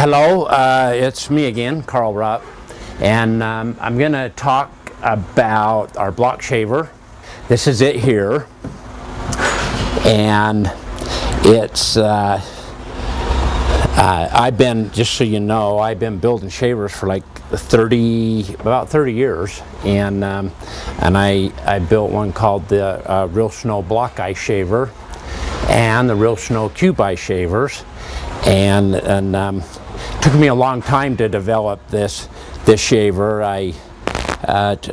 Hello, it's me again, Carl Rupp, and I'm going to talk about our block shaver. This is it here, and it's I've been, just so you know, I've been building shavers for like about 30 years, and I built one called the Real Snow Block Ice Shaver and the Real Snow Cube Ice Shavers, and took me a long time to develop this shaver. It's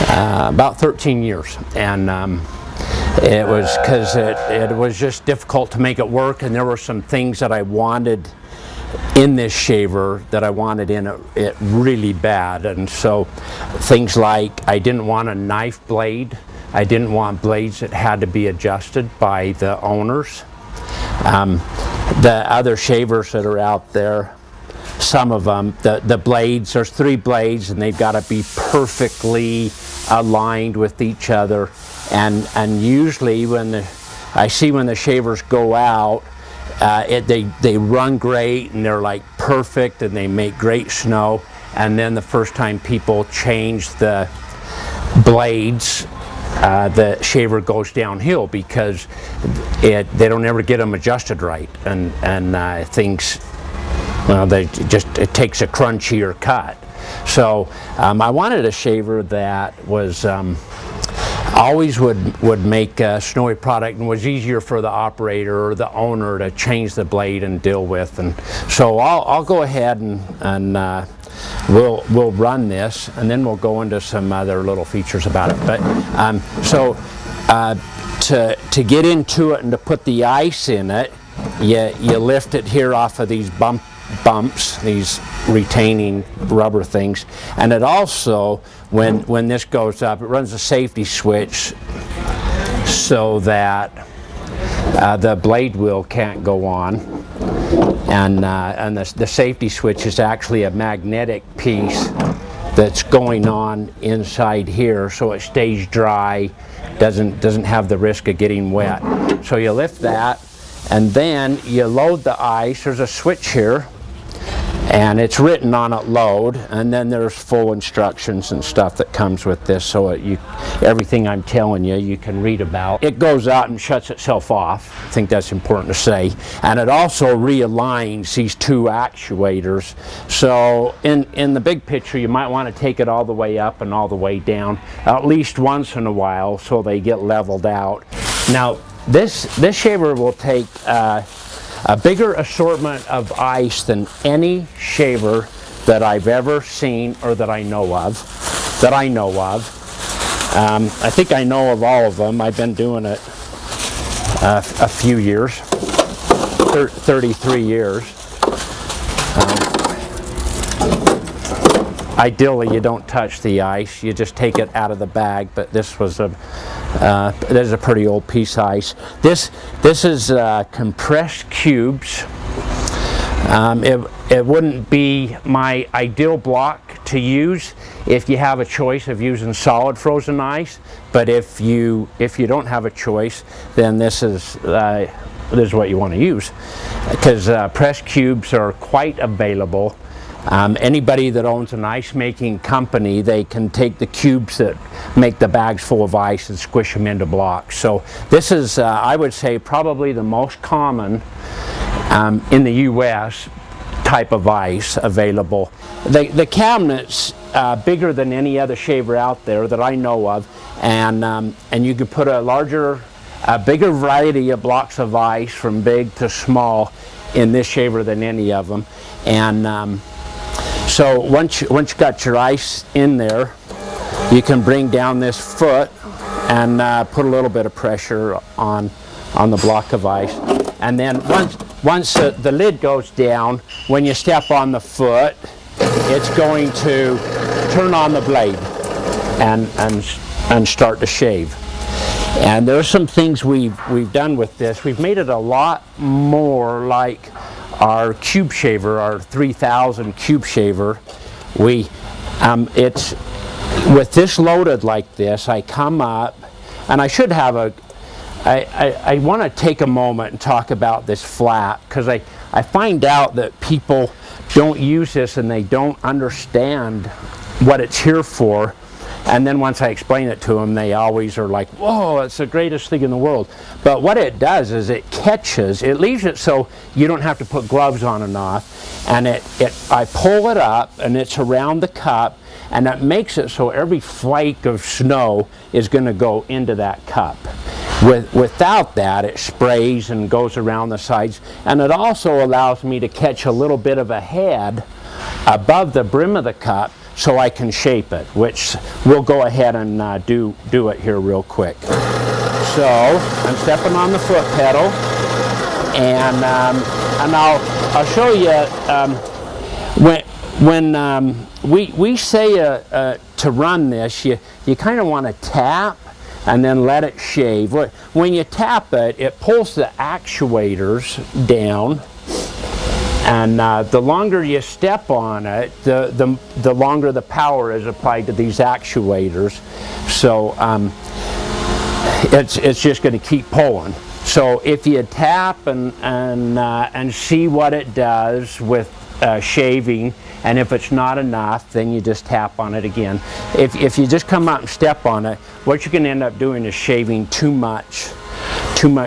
about 13 years, and it was because it was just difficult to make it work, and there were some things that I wanted in this shaver that I wanted in it really bad. And so things like, I didn't want a knife blade. I didn't want blades that had to be adjusted by the owners. The other shavers that are out there, some of them, the blades, there's 3 blades, and they've got to be perfectly aligned with each other. And usually when I see when the shavers go out, they run great and they're like perfect and they make great snow. And then the first time people change the blades, the shaver goes downhill because they don't ever get them adjusted right, and things, well, it takes a crunchier cut. So I wanted a shaver that was always would make a Snowy product and was easier for the operator or the owner to change the blade and deal with. And so I'll go ahead and we'll run this, and then we'll go into some other little features about it. But to get into it and to put the ice in it, you lift it here off of these bumps, these retaining rubber things, and it also, when this goes up, it runs a safety switch so that the blade wheel can't go on, and the safety switch is actually a magnetic piece that's going on inside here, so it stays dry, doesn't have the risk of getting wet. So you lift that, and then you load the ice. There's a switch here, and it's written on it, load, and then there's full instructions and stuff that comes with this, so everything I'm telling you, you can read about. It goes out and shuts itself off. I think that's important to say. And it also realigns these 2 actuators. So in the big picture, you might want to take it all the way up and all the way down, at least once in a while, so they get leveled out. Now, this shaver will take a bigger assortment of ice than any shaver that I've ever seen or that I know of. I think I know of all of them. I've been doing it a few years, 33 years. Ideally, you don't touch the ice. You just take it out of the bag. But this was a pretty old piece of ice. This is compressed cubes. It wouldn't be my ideal block to use if you have a choice of using solid frozen ice. But if you don't have a choice, then this is what you want to use, because pressed cubes are quite available. Anybody that owns an ice making company, they can take the cubes that make the bags full of ice and squish them into blocks. So this is, I would say, probably the most common in the US type of ice available. The cabinet's bigger than any other shaver out there that I know of, and you could put a bigger variety of blocks of ice from big to small in this shaver than any of them. And so once you got your ice in there, you can bring down this foot and put a little bit of pressure on the block of ice. And then once the lid goes down, when you step on the foot, it's going to turn on the blade and start to shave. And there are some things we've done with this. We've made it a lot more like our cube shaver, our 3000 cube shaver. It's with this loaded like this, I come up, and I should have I want to take a moment and talk about this flap, because I find out that people don't use this and they don't understand what it's here for. And then once I explain it to them, they always are like, whoa, it's the greatest thing in the world. But what it does is it catches, it leaves it so you don't have to put gloves on and off. And I pull it up and it's around the cup, and it makes it so every flake of snow is going to go into that cup. Without that, it sprays and goes around the sides. And it also allows me to catch a little bit of a head above the brim of the cup, so I can shape it, which we'll go ahead and do it here real quick. So I'm stepping on the foot pedal, and I'll show you when we say to run this, you kind of want to tap and then let it shave. When you tap it, it pulls the actuators down. And the longer you step on it, the longer the power is applied to these actuators. So it's just going to keep pulling. So if you tap and see what it does with shaving, and if it's not enough, then you just tap on it again. If you just come out and step on it, what you're going to end up doing is shaving too much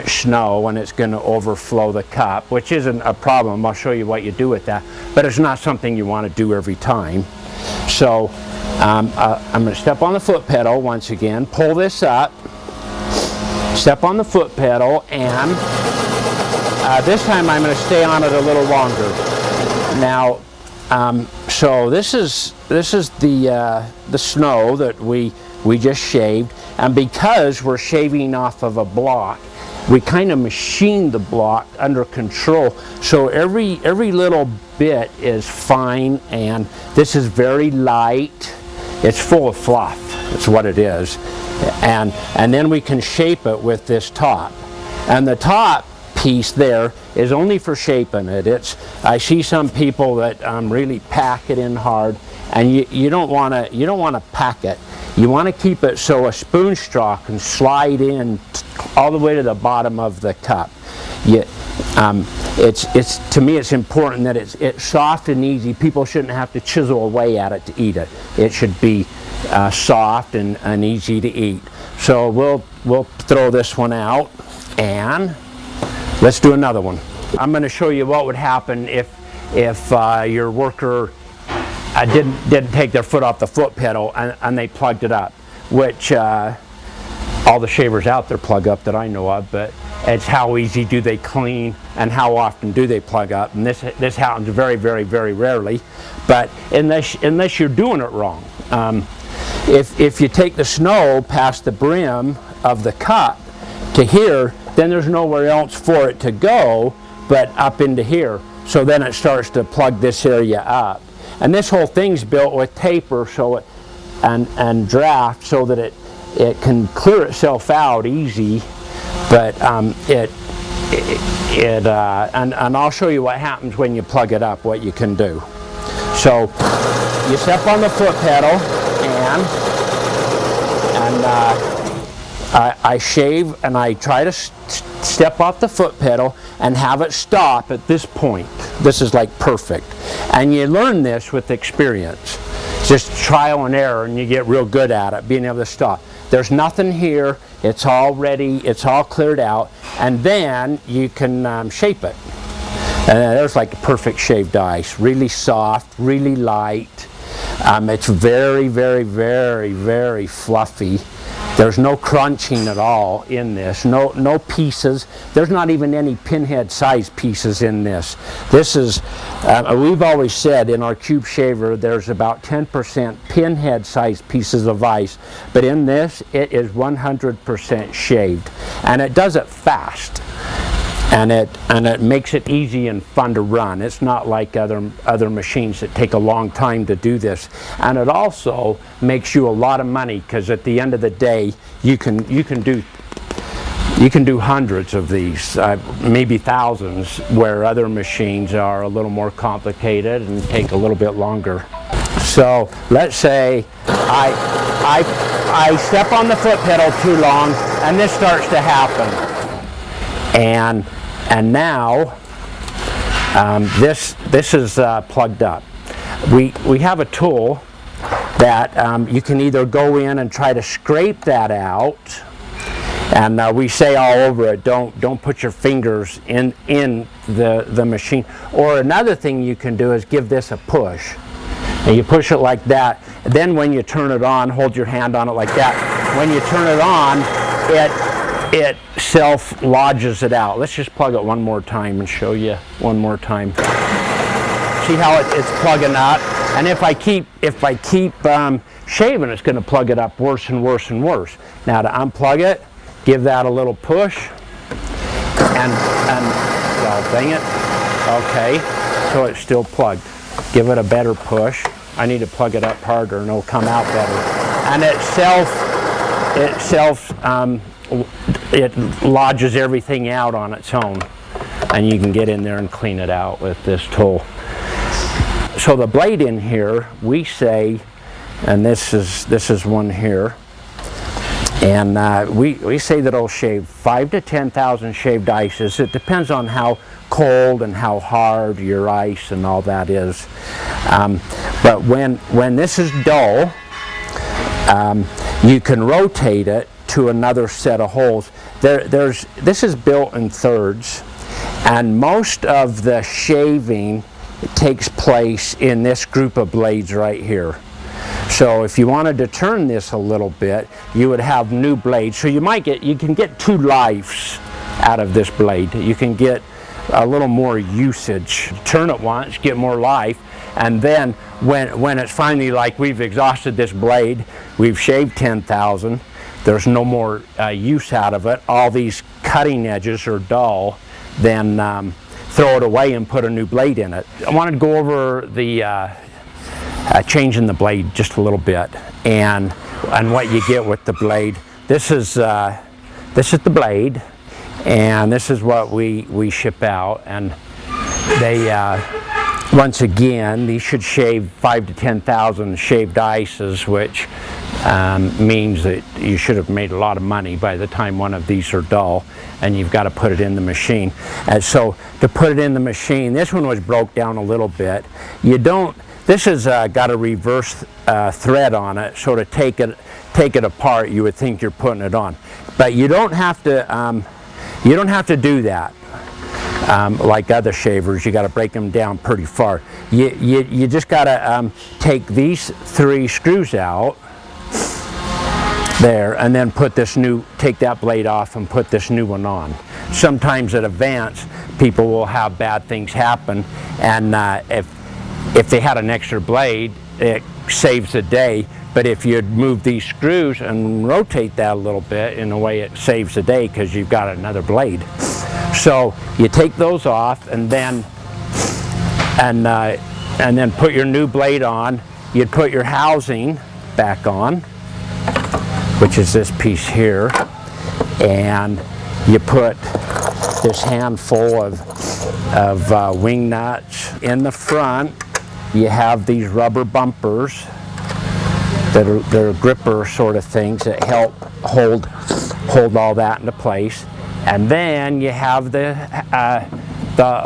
snow, and it's going to overflow the cup, which isn't a problem. I'll show you what you do with that, but it's not something you want to do every time. So I'm going to step on the foot pedal once again, pull this up, step on the foot pedal, and this time I'm going to stay on it a little longer. Now so this is the snow that we just shaved, and because we're shaving off of a block, we kind of machine the block under control, so every little bit is fine, and this is very light. It's full of fluff. That's what it is, and then we can shape it with this top, and the top piece there is only for shaping it. I see some people that really pack it in hard, and you don't want to pack it. You want to keep it so a spoon straw can slide in all the way to the bottom of the cup. To me, it's important that it's soft and easy. People shouldn't have to chisel away at it to eat it. It should be soft and easy to eat. So we'll throw this one out, and let's do another one. I'm going to show you what would happen if your worker didn't take their foot off the foot pedal and they plugged it up, which all the shavers out there plug up that I know of, but it's how easy do they clean and how often do they plug up, and this happens very, very, very rarely, but unless you're doing it wrong. If you take the snow past the brim of the cup to here, then there's nowhere else for it to go but up into here, so then it starts to plug this area up. And this whole thing's built with taper and draft so that it can clear itself out easy, but and I'll show you what happens when you plug it up, what you can do. So you step on the foot pedal, and I shave, and I try to step off the foot pedal and have it stop at this point. This is like perfect. And you learn this with experience. Just trial and error, and you get real good at it, being able to stop. There's nothing here. It's all ready. It's all cleared out. And then you can shape it. And there's like a perfect shaved ice. Really soft, really light. It's very, very, very, very fluffy. There's no crunching at all in this. No pieces. There's not even any pinhead size pieces in this. This is, we've always said in our cube shaver there's about 10% pinhead size pieces of ice, but in this it is 100% shaved, and it does it fast. And it makes it easy and fun to run. It's not like other machines that take a long time to do this. And it also makes you a lot of money, because at the end of the day, you can do hundreds of these, maybe thousands, where other machines are a little more complicated and take a little bit longer. So let's say I step on the foot pedal too long, and this starts to happen. And now This is plugged up. We have a tool that you can either go in and try to scrape that out, and we say all over it, don't put your fingers in the machine. Or another thing you can do is give this a push, and you push it like that. Then when you turn it on, hold your hand on it like that. When you turn it on, it self lodges it out. Let's just plug it one more time and show you one more time. See how it's plugging up? And if I keep shaving, it's going to plug it up worse and worse and worse. Now to unplug it, give that a little push, and well, dang it. Okay, so it's still plugged. Give it a better push. I need to plug it up harder, and it'll come out better. And it lodges everything out on its own, and you can get in there and clean it out with this tool. So the blade in here, we say, and this is one here, and we say that it'll shave 5 to 10,000 shaved ices. It depends on how cold and how hard your ice and all that is. But when this is dull, you can rotate it to another set of holes. This is built in thirds, and most of the shaving takes place in this group of blades right here. So if you wanted to turn this a little bit, you would have new blades. So you can get 2 lives out of this blade. You can get a little more usage. Turn it once, get more life, and then when it's finally like we've exhausted this blade, we've shaved 10,000, there's no more use out of it, all these cutting edges are dull, then throw it away and put a new blade in it. I wanted to go over the changing the blade just a little bit, and what you get with the blade. This is the blade, and this is what we ship out, and they once again, these should shave 5 to 10,000 shaved ices, which means that you should have made a lot of money by the time one of these are dull, and you've got to put it in the machine. And so to put it in the machine, this one was broke down a little bit. This has got a reverse thread on it, so to take it apart, you would think you're putting it on, but you don't have to do that. Like other shavers, you got to break them down pretty far. You just got to take these 3 screws out there, and then take that blade off and put this new one on. Sometimes at events, people will have bad things happen, and if they had an extra blade, it saves the day. But if you'd move these screws and rotate that a little bit, in a way it saves the day because you've got another blade. So you take those off, and then put your new blade on. You'd put your housing back on, which is this piece here, and you put this handful of wing nuts. In the front, you have these rubber bumpers that are gripper sort of things that help hold all that into place. And then you have the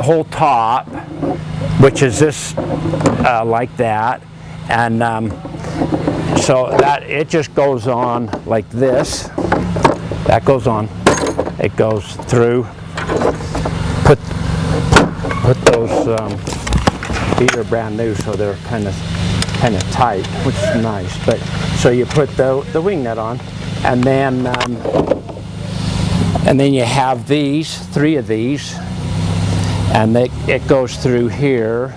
whole top, which is this like that, and so that it just goes on like this. That goes on. It goes through. Put those. These are brand new, so they're kind of tight, which is nice. But so you put the wing nut on, and then you have these 3 of these, and it goes through here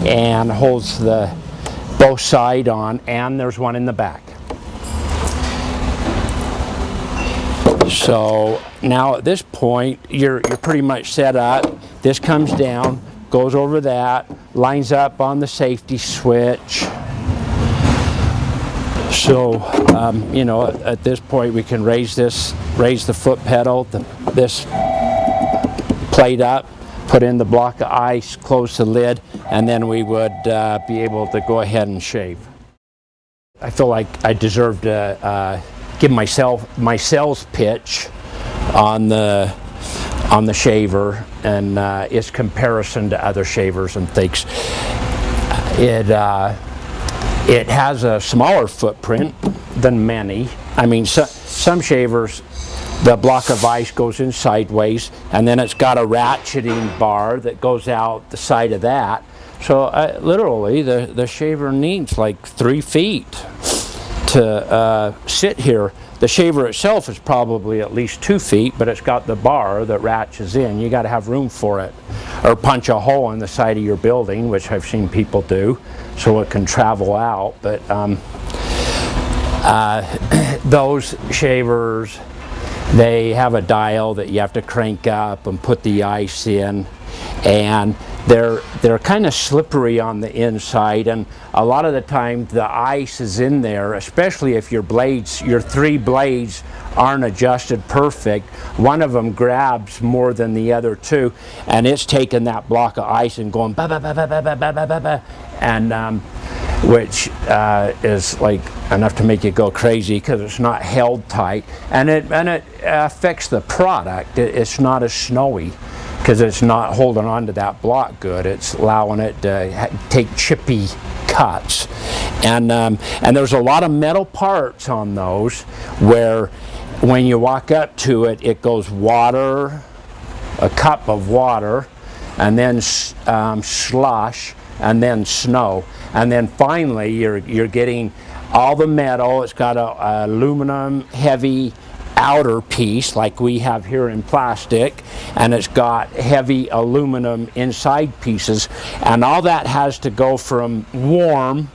and holds both side on, and there's one in the back. So now at this point, you're pretty much set up. This comes down, goes over that, lines up on the safety switch. So you know, at this point we can raise the foot pedal, this plate up, put in the block of ice, close the lid, and then we would be able to go ahead and shave. I feel like I deserve to give my sales pitch on the on the shaver and its comparison to other shavers and things. It has a smaller footprint than many. I mean, some shavers, the block of ice goes in sideways, and then it's got a ratcheting bar that goes out the side of that. So literally, the shaver needs like 3 feet to sit here. The shaver itself is probably at least 2 feet, but it's got the bar that ratchets in. You got to have room for it, or punch a hole in the side of your building, which I've seen people do, so it can travel out. But those shavers, they have a dial that you have to crank up and put the ice in, and they're kind of slippery on the inside, and a lot of the time the ice is in there, especially if your 3 blades aren't adjusted perfect. One of them grabs more than the other 2, and it's taking that block of ice and going ba ba ba ba ba ba ba ba ba, and which is like enough to make you go crazy because it's not held tight, and it affects the product. It's not as snowy because it's not holding on to that block good. It's allowing it to take chippy cuts, and there's a lot of metal parts on those where when you walk up to it, it goes water, a cup of water, and then slush, and then snow, and then finally you're getting all the metal. It's got a aluminum heavy outer piece like we have here in plastic, and it's got heavy aluminum inside pieces, and all that has to go from warm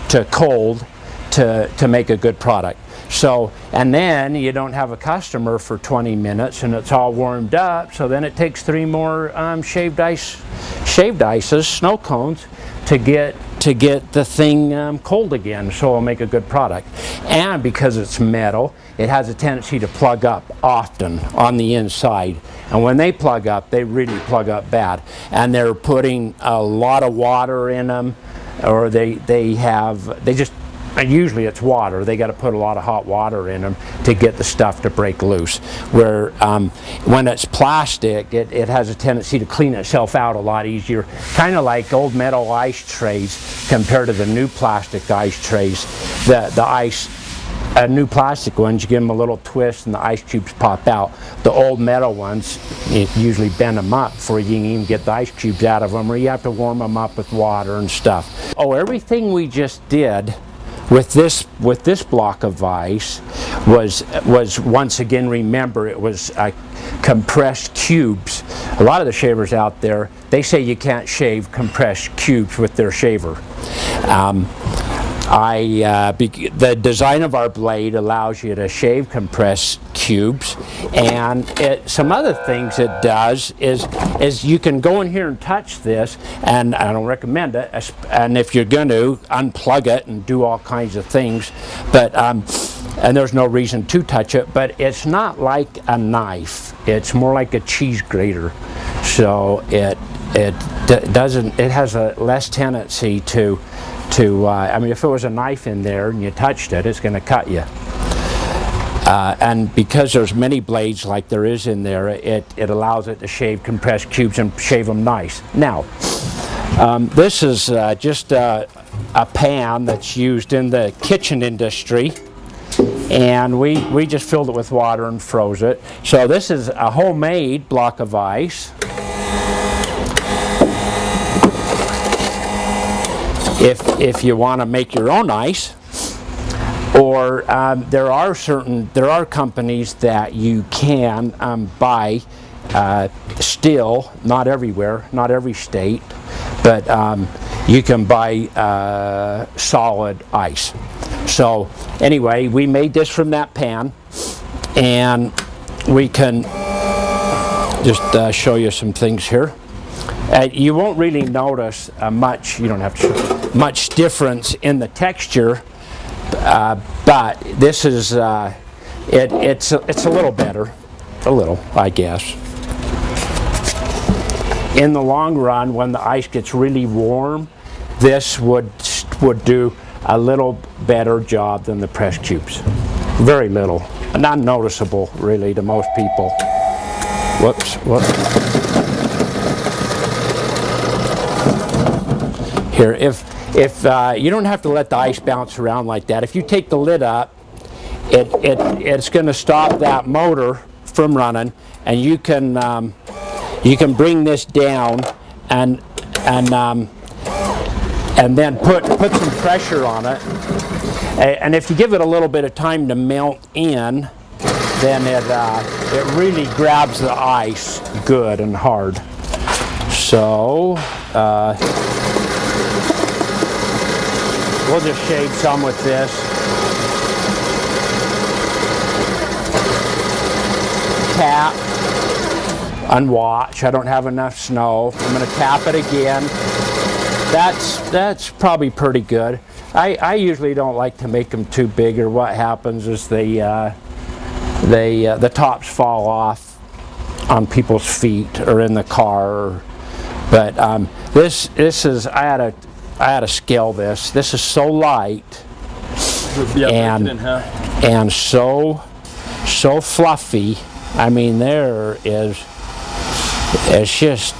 to cold to make a good product. So, and then you don't have a customer for 20 minutes and it's all warmed up, so then it takes 3 more shaved ices, snow cones, to get the thing cold again, so it'll make a good product. And because it's metal, it has a tendency to plug up often on the inside, and when they plug up, they really plug up bad, and they're putting a lot of water in them, or usually it's water. They got to put a lot of hot water in them to get the stuff to break loose. Where when it's plastic, it has a tendency to clean itself out a lot easier. Kind of like old metal ice trays compared to the new plastic ice trays. The new plastic ones, you give them a little twist and the ice cubes pop out. The old metal ones, you usually bend them up before you can even get the ice cubes out of them, or you have to warm them up with water and stuff. Oh, everything we just did with this block of ice was once again, remember, it was compressed cubes. A lot of the shavers out there, they say you can't shave compressed cubes with their shaver. The design of our blade allows you to shave compressed cubes, and some other things it does is you can go in here and touch this, and I don't recommend it, and if you're going to unplug it and do all kinds of things, but and there's no reason to touch it, but it's not like a knife, it's more like a cheese grater, so it has a less tendency to I mean, if it was a knife in there and you touched it, it's going to cut you. And because there's many blades like there is in there, it allows it to shave compressed cubes and shave them nice. Now, this is just a pan that's used in the kitchen industry, and we just filled it with water and froze it. So this is a homemade block of ice. If you want to make your own ice, or there are companies that you can buy still, not everywhere, not every state, but you can buy solid ice. So anyway, we made this from that pan, and we can just show you some things here. You won't really notice much, you don't have to, much difference in the texture, but this is, it's a little better, a little, I guess. In the long run, when the ice gets really warm, this would do a little better job than the press cubes. Very little, not noticeable really to most people. Whoops, whoops. Here, if you don't have to let the ice bounce around like that. If you take the lid up, it's going to stop that motor from running, and you can bring this down and then put some pressure on it. And if you give it a little bit of time to melt in, then it really grabs the ice good and hard. So we'll just shade some with this. Tap, unwatch. I don't have enough snow. I'm going to tap it again. That's probably pretty good. I usually don't like to make them too big, or what happens is the tops fall off on people's feet or in the car. But this is, I had to scale this. This is so light and so fluffy. I mean, it's just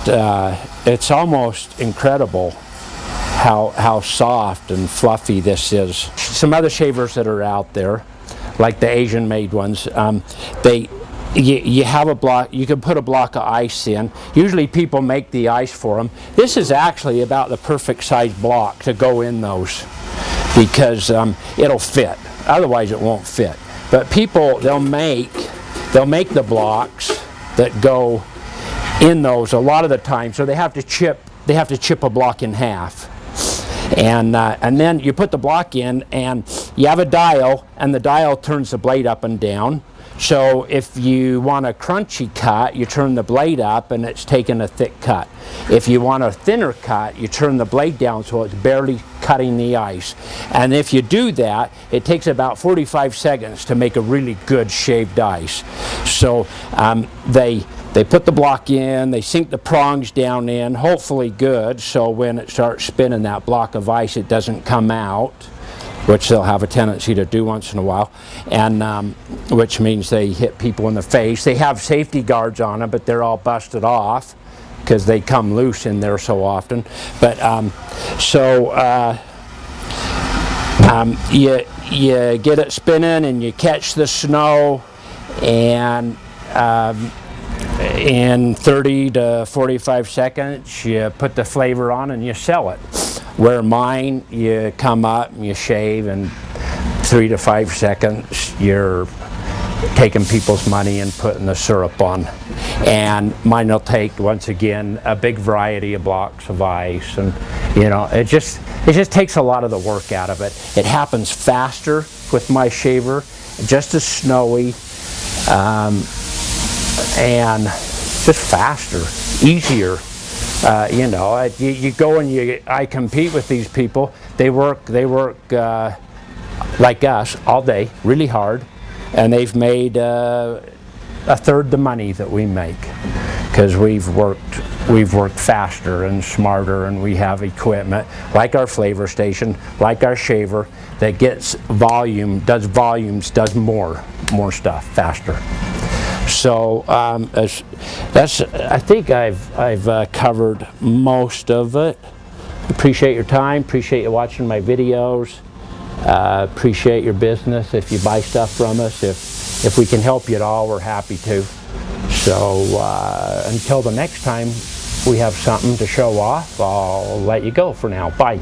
it's almost incredible how soft and fluffy this is. Some other shavers that are out there, like the Asian made ones, you have a block, you can put a block of ice in. Usually people make the ice for them. This is actually about the perfect size block to go in those, because it'll fit. Otherwise it won't fit. But people, they'll make the blocks that go in those a lot of the time, so they have to chip a block in half. And then you put the block in, and you have a dial, and the dial turns the blade up and down. So if you want a crunchy cut, you turn the blade up and it's taking a thick cut. If you want a thinner cut, you turn the blade down so it's barely cutting the ice. And if you do that, it takes about 45 seconds to make a really good shaved ice. So they put the block in, they sink the prongs down in, hopefully good, so when it starts spinning that block of ice, it doesn't come out, which they'll have a tendency to do once in a while, and which means they hit people in the face. They have safety guards on them, but they're all busted off because they come loose in there so often. But you get it spinning and you catch the snow, and in 30 to 45 seconds you put the flavor on and you sell it. Where mine, you come up and you shave, and 3 to 5 seconds you're taking people's money and putting the syrup on. And mine will take, once again, a big variety of blocks of ice, and you know, it just takes a lot of the work out of it. It happens faster with my shaver, just as Snowie, and just faster, easier. You know, you go and I compete with these people. They work like us all day, really hard, and they've made a third the money that we make, because we've worked faster and smarter, and we have equipment like our flavor station, like our shaver, that gets does more stuff faster. So I think I've covered most of it. Appreciate your time. Appreciate you watching my videos. Appreciate your business. If you buy stuff from us, if we can help you at all, we're happy to. So until the next time we have something to show off, I'll let you go for now. Bye.